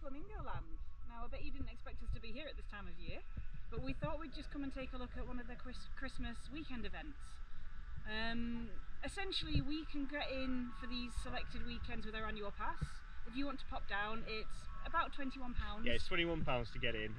Flamingo Land. Now, I bet you didn't expect us to be here at this time of year, but we thought we'd just come and take a look at one of the Christmas weekend events. Essentially, we can get in for these selected weekends with our annual pass. If you want to pop down, it's about £21. Yeah, it's £21 to get in.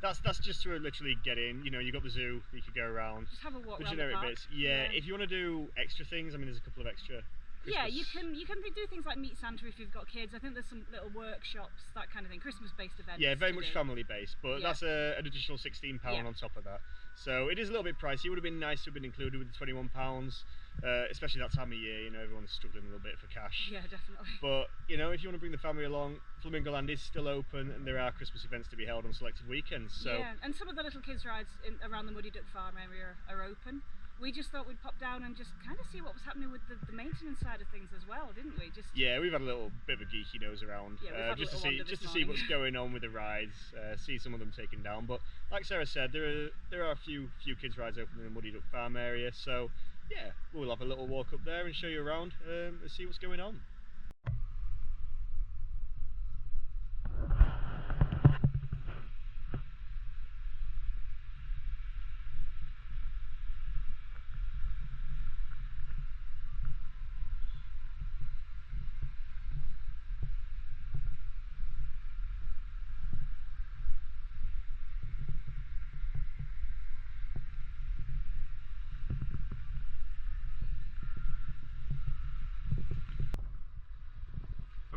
That's just to literally get in. You know, you got the zoo, you could go around. Just have a walk the around generic the park. bits. Yeah, if you want to do extra things, I mean, there's a couple of extra Christmas. Yeah, you can do things like meet Santa if you've got kids. I think there's some little workshops, that kind of thing, Christmas-based events. Yeah, very much family-based, but that's an additional £16 on top of that. So it is a little bit pricey. It would have been nice to have been included with the £21, especially that time of year. You know, everyone's struggling a little bit for cash. Yeah, definitely. But you know, if you want to bring the family along, Flamingo Land is still open, and there are Christmas events to be held on selected weekends. So yeah, and some of the little kids' rides around the Muddy Duck Farm area are open. We just thought we'd pop down and just kind of see what was happening with the maintenance side of things as well, didn't we? Yeah, we've had a little bit of a geeky nose around, just to see what's going on with the rides, see some of them taken down. But like Sarah said, there are a few kids rides open in the Muddy Duck Farm area, so yeah, we'll have a little walk up there and show you around and see what's going on.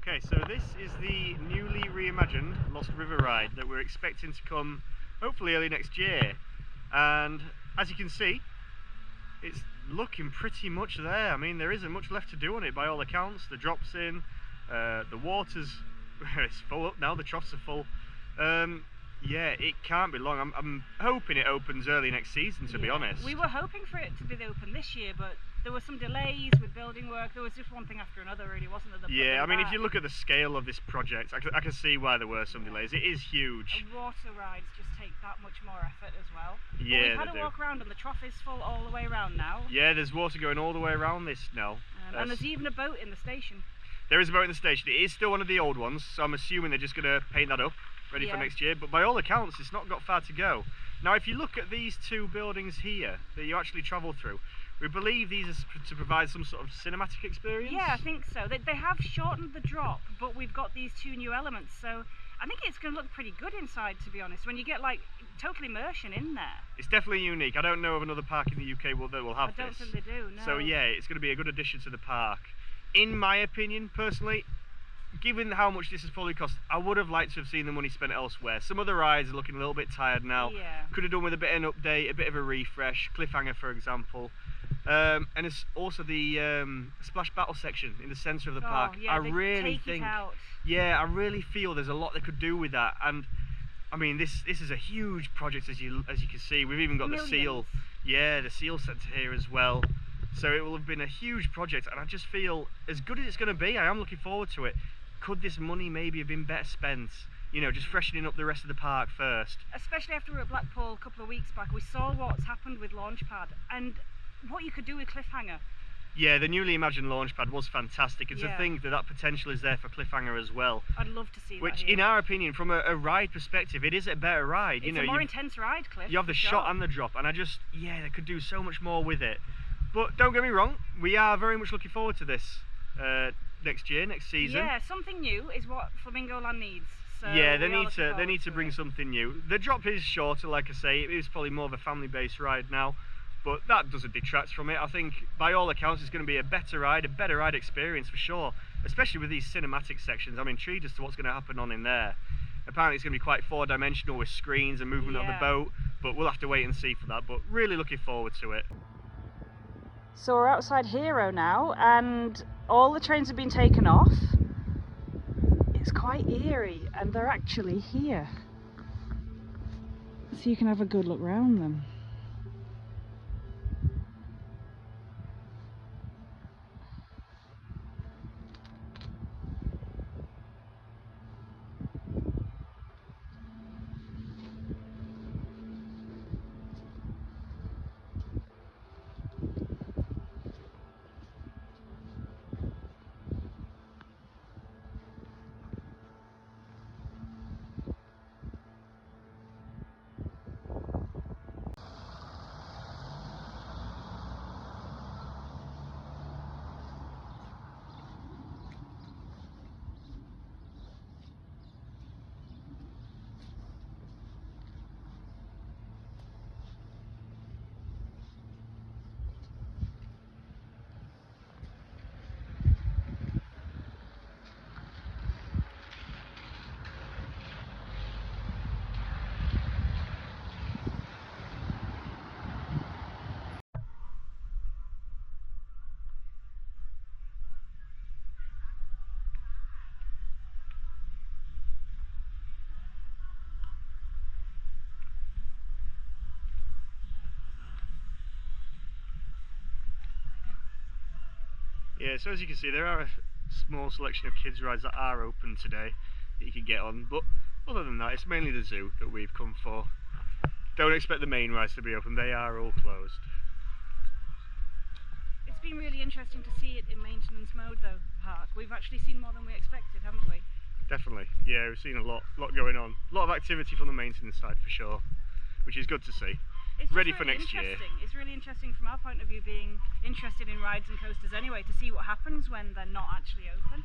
Okay, so this is the newly reimagined Lost River ride that we're expecting to come hopefully early next year, and as you can see, it's looking pretty much there. I mean, there isn't much left to do on it by all accounts. The drop's in, the water's it's full up now, the troughs are full. Yeah, it can't be long. I'm hoping it opens early next season, to be honest. We were hoping for it to be open this year, but there were some delays with building work. There was just one thing after another, really, wasn't there? Yeah, I mean, if you look at the scale of this project, I can see why there were some delays. It is huge. And water rides just take that much more effort as well. Yeah, but we've had a walk around and the trough is full all the way around now. Yeah, there's water going all the way around this now. And there's even a boat in the station. There is a boat in the station. It is still one of the old ones, so I'm assuming they're just going to paint that up, ready for next year. But by all accounts, it's not got far to go. Now, if you look at these two buildings here that you actually travel through, we believe these are to provide some sort of cinematic experience? Yeah, I think so. They have shortened the drop, but we've got these two new elements, so I think it's going to look pretty good inside, to be honest, when you get like total immersion in there. It's definitely unique. I don't know of another park in the UK that will have this. I don't think they do, no. So yeah, it's going to be a good addition to the park. In my opinion, personally, given how much this has probably cost, I would have liked to have seen the money spent elsewhere. Some of the rides are looking a little bit tired now. Yeah. Could have done with a bit of an update, a bit of a refresh, cliffhanger for example. And it's also the splash battle section in the centre of the park. Yeah, I really feel there's a lot they could do with that. And I mean, this is a huge project, as you can see. We've even got the seal. Yeah, the seal centre here as well. So it will have been a huge project, and I just feel as good as it's going to be. I am looking forward to it. Could this money maybe have been better spent? You know, just freshening up the rest of the park first. Especially after we were at Blackpool a couple of weeks back, we saw what's happened with Launchpad and what you could do with Cliffhanger. Yeah, the newly imagined Launchpad was fantastic. It's a thing that potential is there for Cliffhanger as well. I'd love to see that. Which, in our opinion, from a ride perspective, it is a better ride. It's a more intense ride, Cliff. You have the shot and the drop, and they could do so much more with it. But don't get me wrong, we are very much looking forward to this next year, next season. Yeah, something new is what Flamingo Land needs. So yeah, they need to bring something new. The drop is shorter, like I say. It is probably more of a family-based ride now, but that doesn't detract from it. I think, by all accounts, it's going to be a better ride experience for sure, especially with these cinematic sections. I'm intrigued as to what's going to happen on in there. Apparently it's going to be quite four-dimensional with screens and movement of the boat, but we'll have to wait and see for that. But really looking forward to it. So we're outside Hero now, and all the trains have been taken off. It's quite eerie, and they're actually here. So you can have a good look round them. Yeah, so as you can see, there are a small selection of kids rides that are open today that you can get on, but other than that, it's mainly the zoo that we've come for. Don't expect the main rides to be open, they are all closed. It's been really interesting to see it in maintenance mode though, the park. We've actually seen more than we expected, haven't we? Definitely, yeah, we've seen a lot going on. A lot of activity from the maintenance side for sure, which is good to see. It's Ready really for next year. It's really interesting from our point of view, being interested in rides and coasters anyway, to see what happens when they're not actually open.